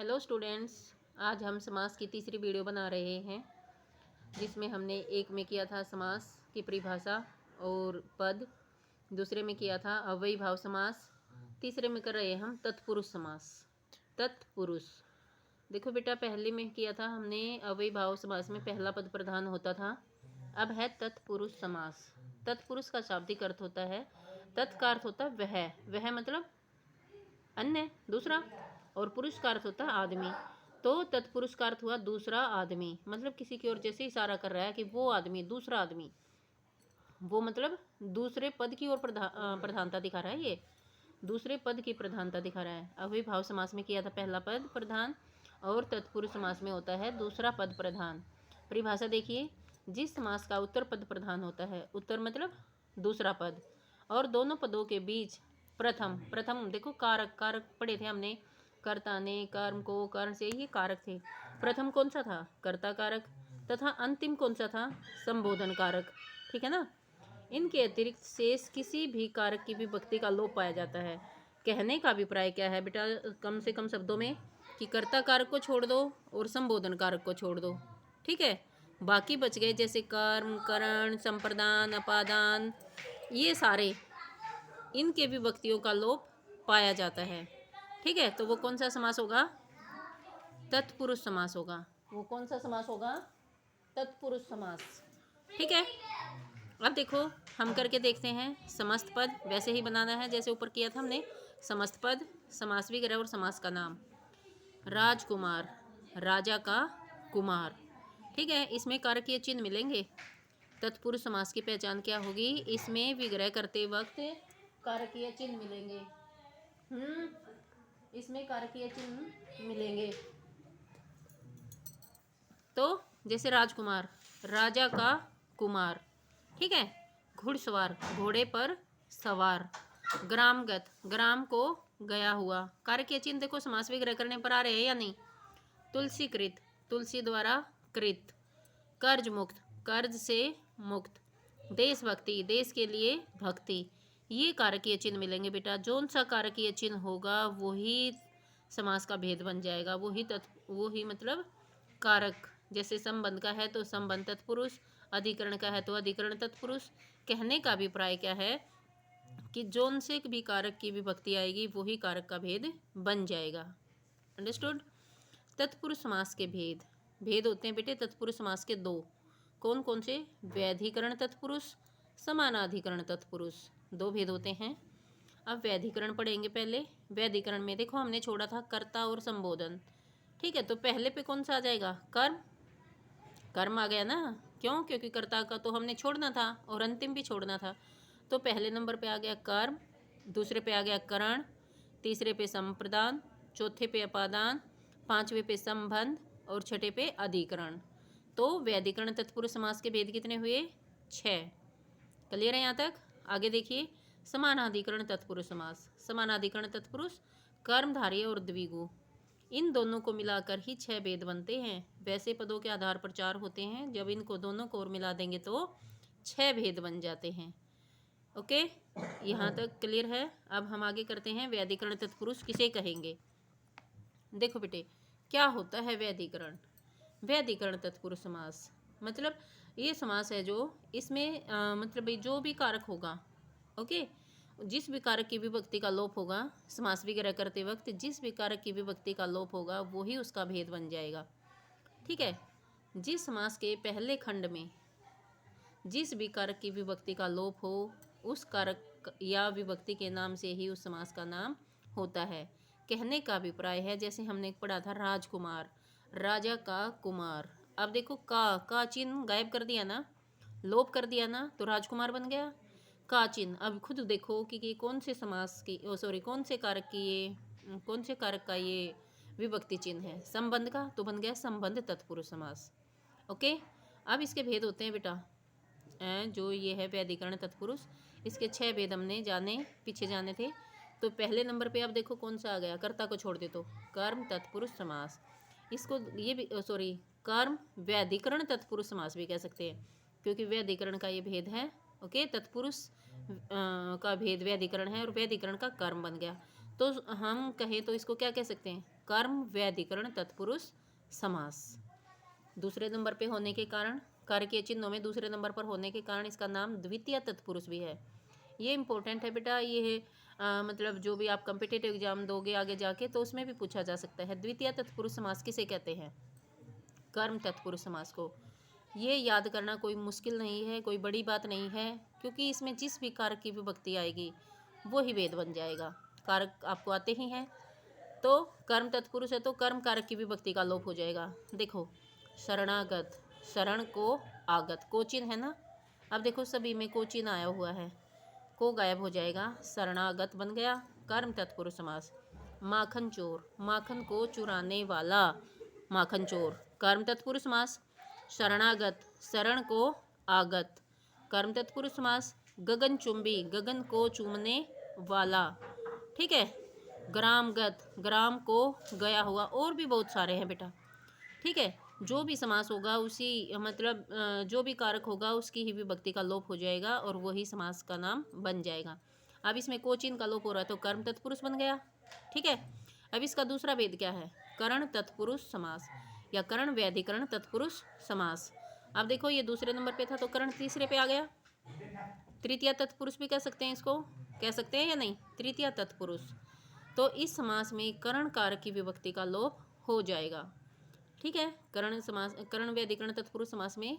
Hello students, आज हम समास की तीसरी वीडियो बना रहे हैं जिसमें हमने एक में किया था समास की परिभाषा और पद, दूसरे में किया था अव्ययी भाव समास, तीसरे में कर रहे हैं हम तत्पुरुष समास। तत्पुरुष देखो बेटा, पहले में किया था हमने अव्ययी भाव समास में पहला पद प्रधान होता था। अब है तत्पुरुष समास। तत्पुरुष का शाब्दिक अर्थ होता है, तत् का अर्थ होता है वह मतलब अन्य दूसरा, और पुरुष का अर्थ होता है आदमी। तो तत्पुरुष का अर्थ हुआ दूसरा आदमी, मतलब किसी की ओर जैसे इशारा कर रहा है कि वो आदमी, दूसरा आदमी, वो मतलब दूसरे पद की ओर प्रधानता दिखा रहा है। ये दूसरे पद की प्रधानता दिखा रहा है। अव्ययी भाव समास में किया था पहला पद प्रधान, और तत्पुरुष समास में होता है दूसरा पद प्रधान। परिभाषा देखिए, जिस समास का उत्तर पद प्रधान होता है, उत्तर मतलब दूसरा पद, और दोनों पदों के बीच प्रथम देखो कारक पढ़े थे हमने, कर्ता ने कर्म को कर्ण से ही कारक थे। प्रथम कौन सा था? कर्ता कारक, तथा अंतिम कौन सा था? संबोधन कारक। ठीक है ना। इनके अतिरिक्त शेष किसी भी कारक की विभक्ति का लोप पाया जाता है। कहने का अभिप्राय क्या है बेटा, कम से कम शब्दों में, कि कर्ता कारक को छोड़ दो और संबोधन कारक को छोड़ दो। ठीक है, बाकी बच गए जैसे कर्म, करण, संप्रदान, अपादान, ये सारे, इनके विभक्तियों का लोप पाया जाता है। ठीक है, तो वो कौन सा समास होगा? तत्पुरुष समास होगा। वो कौन सा समास होगा? तत्पुरुष समास। ठीक है, अब देखो हम करके देखते हैं। समस्त पद वैसे ही बनाना है जैसे ऊपर किया था हमने। समस्त पद, समास विग्रह और समास का नाम। राजकुमार, राजा का कुमार। ठीक है, इसमें कारकीय चिन्ह मिलेंगे। तत्पुरुष समास की पहचान क्या होगी? इसमें विग्रह करते वक्त कारकीय चिन्ह मिलेंगे। इसमें कारकीय चिन्ह मिलेंगे। तो जैसे राजकुमार, राजा का कुमार। ठीक है, घुड़सवार, घोड़े पर सवार। ग्रामगत, ग्राम को गया हुआ। कारकीय चिन्ह देखो समास विग्रह करने पर आ रहे हैं या नहीं? तुलसीकृत, तुलसी द्वारा कृत। कर्ज मुक्त, कर्ज से मुक्त। देशभक्ति, देश के लिए भक्ति। ये कारकीय चिन्ह मिलेंगे बेटा। जोन सा कारकीय चिन्ह होगा वही समास का भेद बन जाएगा, वही मतलब कारक। जैसे संबंध का है तो संबंध तत्पुरुष, अधिकरण का है तो अधिकरण तत्पुरुष। कहने का अभिप्राय क्या है कि जोन से भी कारक की विभक्ति आएगी वही कारक का भेद बन जाएगा। अंडरस्टूड। तत्पुरुष समास के भेद होते हैं बेटे तत्पुरुष समास के दो। कौन कौन से? वैधिकरण तत्पुरुष, समानाधिकरण तत्पुरुष, दो भेद होते हैं। अब वैधिकरण पढ़ेंगे पहले। वैधिकरण में देखो हमने छोड़ा था कर्ता और संबोधन। ठीक है, तो पहले पे कौन सा आ जाएगा? कर्म। कर्म आ गया ना, क्यों? क्योंकि कर्ता का तो हमने छोड़ना था और अंतिम भी छोड़ना था। तो पहले नंबर पे आ गया कर्म, दूसरे पे आ गया करण, तीसरे पे संप्रदान, चौथे पे अपादान, पांचवे पे संबंध और छठे पे अधिकरण। तो वैधिकरण तत्पुरुष समास के भेद कितने हुए? 6। क्लियर है यहाँ तक? आगे देखिए, समानाधिकरण तत्पुरुष समास। समानाधिकरण तत्पुरुष कर्मधारय और द्विगु, इन दोनों को मिलाकर ही 6 भेद बनते हैं। वैसे पदों के आधार पर 4 होते हैं, जब इनको दोनों को और मिला देंगे तो 6 भेद बन जाते हैं। ओके, यहाँ तक क्लियर है। अब हम आगे करते हैं, वैधिकरण तत्पुरुष किसे कहेंगे। देखो बेटे, क्या होता है वैधिकरण? वैधिकरण तत्पुरुष समास मतलब ये समास है जो इसमें मतलब जो भी कारक होगा, ओके, जिस भी कारक की विभक्ति का लोप होगा, समास वगैरह करते वक्त जिस भी कारक की विभक्ति का लोप होगा वही उसका भेद बन जाएगा। ठीक है, जिस समास के पहले खंड में जिस भी कारक की विभक्ति का लोप हो, उस कारक या विभक्ति के नाम से ही उस समास का नाम होता है। कहने का अभिप्राय है, जैसे हमने पढ़ा था राजकुमार, राजा का कुमार। अब देखो का चिन्ह गायब कर दिया ना, लोप कर दिया ना, तो राजकुमार बन गया। का चिन्ह, अब खुद देखो कि कौन से समास की कौन से कारक की ये कौन से कारक का ये विभक्ति चिन्ह है? संबंध का, तो बन गया संबंध तत्पुरुष समास। ओके, अब इसके भेद होते हैं बेटा, जो ये है वैधिकरण तत्पुरुष, इसके 6 भेद हमने पीछे जाने थे। तो पहले नंबर पे अब देखो कौन सा आ गया, कर्ता को छोड़ दे तो कर्म तत्पुरुष समास। इसको ये भी कर्म वैधिकरण तत्पुरुष समास भी कह सकते हैं, क्योंकि वैधिकरण का ये भेद है। ओके, तत्पुरुष का भेद वैधिकरण है और वैधिकरण का कर्म बन गया। तो हम कहें तो इसको क्या कह सकते हैं? कर्म व्याधिकरण तत्पुरुष समास। दूसरे नंबर पे होने के कारण, कार्य के चिन्हों में दूसरे नंबर पर होने के कारण इसका नाम द्वितीय तत्पुरुष भी है। ये इंपॉर्टेंट है बेटा, ये है मतलब जो भी आप कॉम्पिटिटिव एग्जाम दोगे आगे जाके तो उसमें भी पूछा जा सकता है। द्वितीय तत्पुरुष समास किसे कहते हैं? कर्म तत्पुरुष समास को। ये याद करना कोई मुश्किल नहीं है, कोई बड़ी बात नहीं है, क्योंकि इसमें जिस भी कारक की विभक्ति आएगी वो ही वेद बन जाएगा। कारक आपको आते ही हैं, तो कर्म तत्पुरुष है तो कर्म कारक की विभक्ति का लोप हो जाएगा। देखो शरणागत, शरण को आगत, कोचिन है ना, अब देखो सभी में कोचिन आया हुआ है, को गायब हो जाएगा, शरणागत बन गया कर्म तत्पुरुष समास। माखन चोर, माखन को चुराने वाला, माखन चोर कर्म तत्पुरुष समास। शरणागत, शरण को आगत कर्म तत्पुरुष समास। गगनचुंबी, गगन को चूमने वाला, ठीक है। ग्रामगत, ग्राम को गया हुआ, और भी बहुत सारे हैं बेटा, ठीक है। जो भी समास होगा उसी मतलब जो भी कारक होगा उसकी ही विभक्ति का लोप हो जाएगा और वही समास का नाम बन जाएगा। अब इसमें कोचिन का लोप हो रहा है तो कर्म तत्पुरुष बन गया, ठीक है। अब इसका दूसरा भेद क्या है? करण तत्पुरुष समास या करण व्याधिकरण तत्पुरुष समास। अब देखो ये दूसरे नंबर पे था तो करण तीसरे पे आ गया। तृतीय तत्पुरुष भी कह सकते हैं इसको, कह सकते हैं या नहीं? तृतीय तत्पुरुष। तो इस समास में करण कारक की विभक्ति का लोप हो जाएगा, ठीक है। करण समास, करण व्याधिकरण तत्पुरुष समास में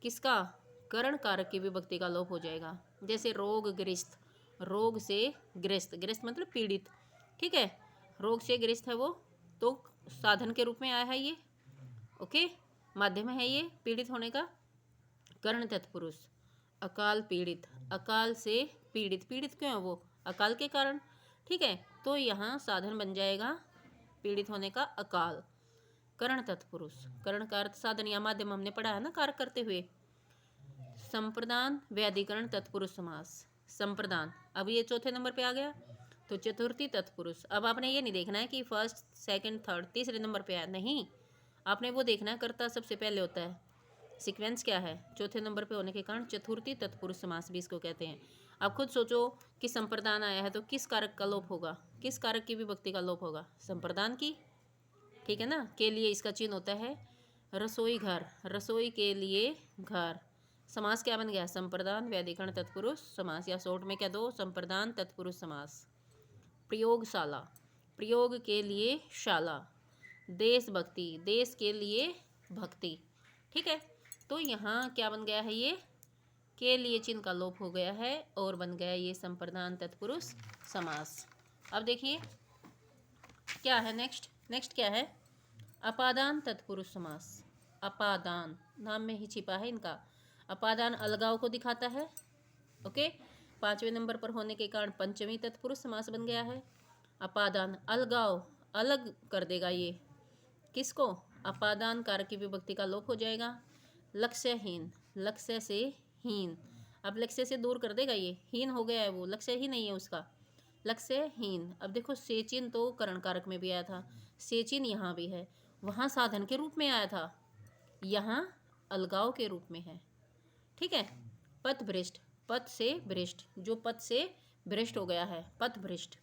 किसका? करण कारक की विभक्ति का लोप हो जाएगा। जैसे रोग ग्रस्त, रोग से ग्रस्त, ग्रस्त मतलब पीड़ित, ठीक है। रोग से ग्रस्त है वो, तो साधन के रूप में आया है ये, ओके, माध्यम है ये पीड़ित होने का। करण तत्पुरुष, अकाल पीड़ित, अकाल से पीड़ित, पीड़ित क्यों है वो? अकाल के कारण, ठीक है। तो यहाँ साधन बन जाएगा पीड़ित होने का अकाल। करण तत्पुरुष, करण का अर्थ साधन या माध्यम हमने पढ़ा है ना कार्य करते हुए। संप्रदान व्याधिकरण तत्पुरुष समास। संप्रदान, अब ये चौथे नंबर पे आ गया तो चतुर्थी तत्पुरुष। अब आपने ये नहीं देखना है कि फर्स्ट सेकंड थर्ड तीसरे नंबर पे आया, नहीं, आपने वो देखना है कर्ता सबसे पहले होता है, सीक्वेंस क्या है। चौथे नंबर पे होने के कारण चतुर्थी तत्पुरुष समास भी इसको कहते हैं। आप खुद सोचो कि संप्रदान आया है तो किस कारक का लोप होगा, किस कारक की विभक्ति का लोप होगा? संप्रदान की, ठीक है ना। के लिए इसका चिन्ह होता है रसोई घर, रसोई के लिए घर। समास क्या बन गया? संप्रदान व्याधिकरण तत्पुरुष समास, या शॉर्ट में कह दो संप्रदान तत्पुरुष समास। प्रयोगशाला, प्रयोग के लिए शाला। देशभक्ति, देश के लिए भक्ति, ठीक है। तो यहाँ क्या बन गया है? ये के लिए चिन्ह का लोप हो गया है और बन गया ये संप्रदान तत्पुरुष समास। अब देखिए क्या है नेक्स्ट, नेक्स्ट क्या है? अपादान तत्पुरुष समास। अपादान नाम में ही छिपा है इनका। अपादान अलगाव को दिखाता है, ओके। पांचवें नंबर पर होने के कारण पंचमी तत्पुरुष समास बन गया है। अपादान अलगाव, अलग कर देगा ये किसको? अपादान कारक की विभक्ति का लोप हो जाएगा। लक्ष्यहीन, लक्ष्य से हीन, अब लक्ष्य से दूर कर देगा, ये हीन हो गया है, वो लक्ष्य ही नहीं है उसका, लक्ष्यहीन। अब देखो सेचिन तो करण कारक में भी आया था, सेचिन यहाँ भी है, वहाँ साधन के रूप में आया था, यहाँ अलगाव के रूप में है, ठीक है। पथ भ्रष्ट, पथ से भ्रष्ट, जो पथ से भ्रष्ट हो गया है, पथ भ्रष्ट।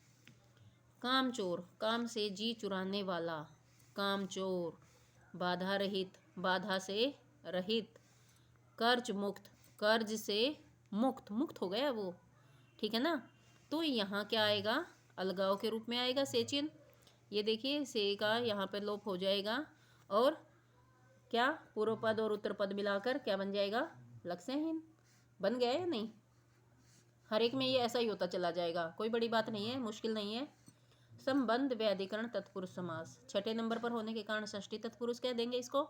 काम चोर, काम से जी चुराने वाला, काम चोर। बाधा रहित, बाधा से रहित। कर्ज मुक्त, कर्ज से मुक्त, मुक्त हो गया वो, ठीक है ना। तो यहाँ क्या आएगा? अलगाव के रूप में आएगा सेचिन। ये देखिए से का यहाँ पर लोप हो जाएगा और क्या पूर्व पद और उत्तर पद मिलाकर क्या बन जाएगा? लक्ष्यहीन बन गया या नहीं? हर एक में ये ऐसा ही होता चला जाएगा, कोई बड़ी बात नहीं है, मुश्किल नहीं है। संबंध व्याधिकरण तत्पुरुष समास, छठे नंबर पर होने के कारण षष्ठी तत्पुरुष कह देंगे इसको।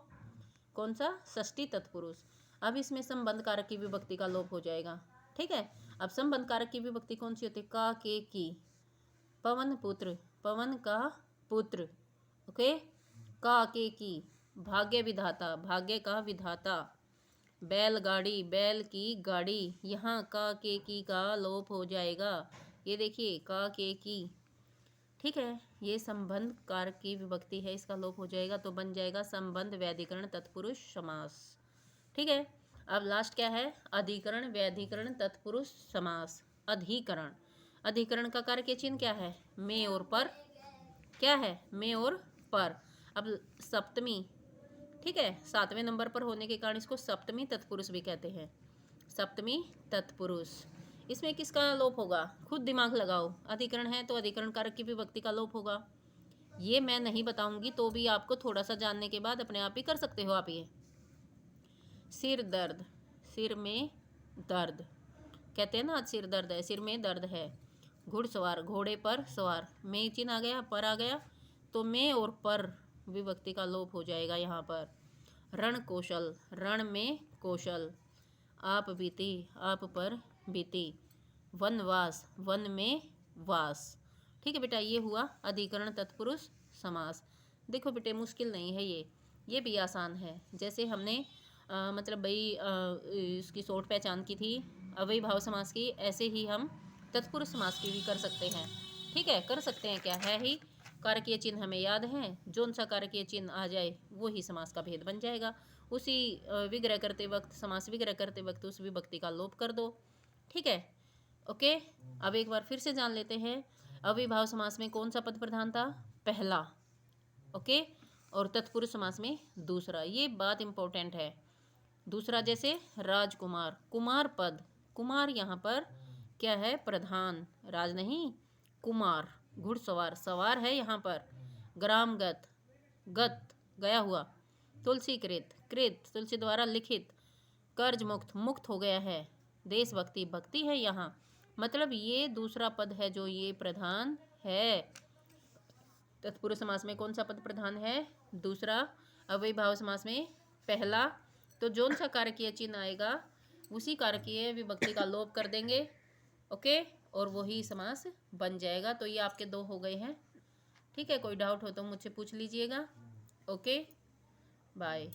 कौन सा? षष्ठी तत्पुरुष। अब इसमें संबंध कारक की विभक्ति का लोप हो जाएगा, ठीक है। अब संबंध कारक की विभक्ति कौन सी होती है? का, के, की। पवन पुत्र, पवन का पुत्र, ओके। का, के, की। भाग्य विधाता, भाग्य का विधाता। बैलगाड़ी, बैल की गाड़ी, यहाँ का, के, की का लोप हो जाएगा। ये देखिए का, के, की, ठीक है। ये संबंध कारक की विभक्ति है, इसका लोप हो जाएगा तो बन जाएगा संबंध व्याधिकरण तत्पुरुष समास, ठीक है। अब लास्ट क्या है? अधिकरण व्याधिकरण तत्पुरुष समास। अधिकरण, अधिकरण का कार्य चिन्ह क्या है? में और पर, क्या है, में और पर। अब सप्तमी, ठीक है, 7वें नंबर पर होने के कारण इसको सप्तमी तत्पुरुष भी कहते हैं। सप्तमी तत्पुरुष। इसमें किसका लोप होगा, खुद दिमाग लगाओ। अधिकरण है तो अधिकरण कारक की विभक्ति का लोप होगा। ये मैं नहीं बताऊंगी तो भी आपको थोड़ा सा जानने के बाद अपने आप ही कर सकते हो आप ये। सिर दर्द, सिर में दर्द, कहते हैं ना आज सिर दर्द है, सिर में दर्द है। घुड़सवार, घोड़े पर सवार, में चिन्ह आ गया, पर आ गया तो में और पर विभक्ति का लोप हो जाएगा यहाँ पर। रण कौशल, रण में कौशल। आप बीती, आप पर बीती। वनवास, वन में वास। ठीक है बेटा, ये हुआ अधिकरण तत्पुरुष समास। देखो बेटे मुश्किल नहीं है ये भी आसान है। जैसे हमने मतलब भाई इसकी शॉर्ट पहचान की थी अव्ययीभाव समास की, ऐसे ही हम तत्पुरुष समास की भी कर सकते हैं। ठीक है, कर सकते हैं, क्या है ही कारकीय चिन्ह हमें याद है, जोन सा कारकीय चिन्ह आ जाए वो ही समास का भेद बन जाएगा। उसी विग्रह करते वक्त, समास विग्रह करते वक्त उस विभक्ति का लोप कर दो। ठीक है, ओके। अब एक बार फिर से जान लेते हैं, अव्ययीभाव समास में कौन सा पद प्रधान था, पहला, ओके, और तत्पुरुष समास में दूसरा। ये बात इंपॉर्टेंट है। दूसरा जैसे राजकुमार, कुमार पद, कुमार यहाँ पर क्या है, प्रधान, राज नहीं, कुमार। घुड़सवार, सवार है यहाँ पर। ग्रामगत, गत गया हुआ। तुलसीकृत, कृत तुलसी द्वारा लिखित। कर्ज मुक्त, मुक्त हो गया है। देशभक्ति, भक्ति है यहाँ, मतलब ये दूसरा पद है जो ये प्रधान है। तत्पुरुष समास में कौन सा पद प्रधान है, दूसरा। अव्ययीभाव समास में पहला। तो जोन सा कारकीय चिन्ह आएगा उसी कारकीय विभक्ति का लोप कर देंगे, ओके, और वही समास बन जाएगा। तो ये आपके 2 हो गए हैं। ठीक है, कोई डाउट हो तो मुझसे पूछ लीजिएगा। Okay, bye.